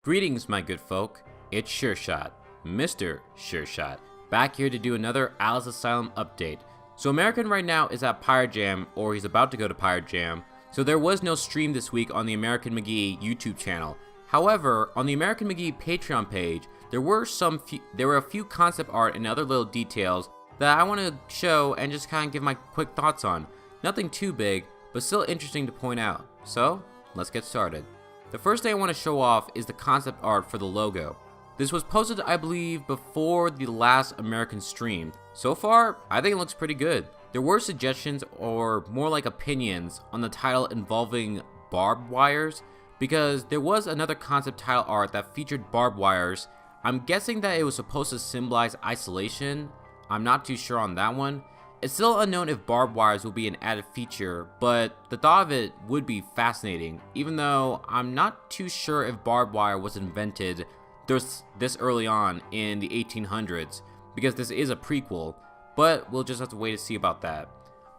Greetings, my good folk. It's Sureshot, Mistersureshot, back here to do another Alice Asylum update. So American right now is at Pirate Jam, or he's about to go to Pirate Jam, so there was no stream this week on the American McGee YouTube channel. However, on the American McGee Patreon page, there were a few concept art and other little details that I want to show and just kind of give my quick thoughts on. Nothing too big, but still interesting to point out. So, let's get started. The first thing I want to show off is the concept art for the logo. This was posted, I believe, before the last American stream. So far, I think it looks pretty good. There were suggestions, or more like opinions, on the title involving barbed wires, because there was another concept title art that featured barbed wires. I'm guessing that it was supposed to symbolize isolation. I'm not too sure on that one. It's still unknown if barbed wires will be an added feature, but the thought of it would be fascinating, even though I'm not too sure if barbed wire was invented this early on in the 1800s, because this is a prequel, but we'll just have to wait to see about that.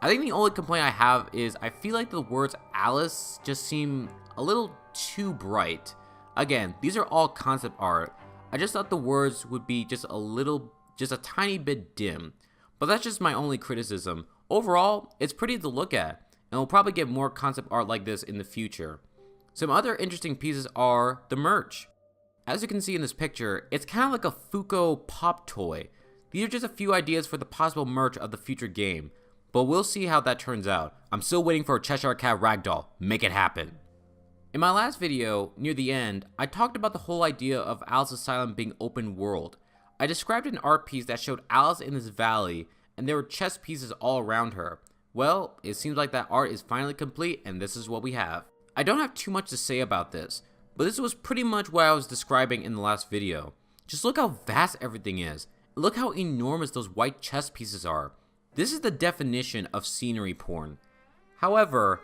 I think the only complaint I have is I feel like the words Alice just seem a little too bright. Again, these are all concept art. I just thought the words would be just a tiny bit dim. But that's just my only criticism. Overall, it's pretty to look at, and we'll probably get more concept art like this in the future. Some other interesting pieces are the merch. As you can see in this picture, it's kind of like a Funko Pop toy. These are just a few ideas for the possible merch of the future game, but we'll see how that turns out. I'm still waiting for a Cheshire Cat ragdoll. Make it happen. In my last video, near the end, I talked about the whole idea of Alice Asylum being open world. I described an art piece that showed Alice in this valley, and there were chess pieces all around her. Well, it seems like that art is finally complete, and this is what we have. I don't have too much to say about this, but this was pretty much what I was describing in the last video. Just look how vast everything is. Look how enormous those white chess pieces are. This is the definition of scenery porn. However,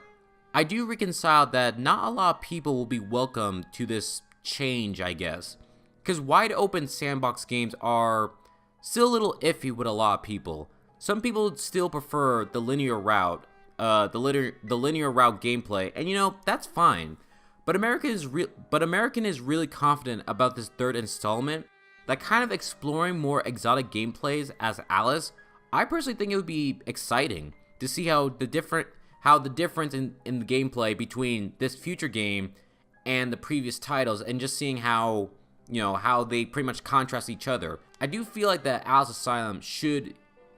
I do reconcile that not a lot of people will be welcome to this change, I guess. Because wide open sandbox games are still a little iffy with a lot of people. Some people still prefer the linear route, the linear route gameplay, and you know, that's fine. But American is really confident about this third installment, that kind of exploring more exotic gameplays as Alice. I personally think it would be exciting to see how the difference in the gameplay between this future game and the previous titles, and just seeing how they pretty much contrast each other. I do feel like that Alice Asylum should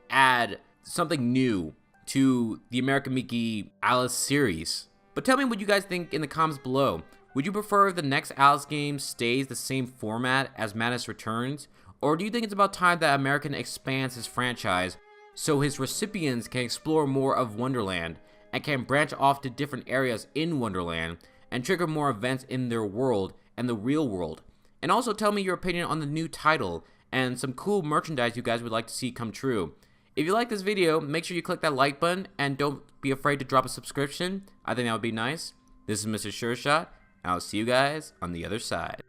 add something new to the American McGee Alice series. But tell me what you guys think in the comments below. Would you prefer if the next Alice game stays the same format as Madness Returns? Or do you think it's about time that American expands his franchise so his recipients can explore more of Wonderland and can branch off to different areas in Wonderland and trigger more events in their world and the real world? And also tell me your opinion on the new title and some cool merchandise you guys would like to see come true. If you like this video, make sure you click that like button and don't be afraid to drop a subscription. I think that would be nice. This is Mistersureshot, and I'll see you guys on the other side.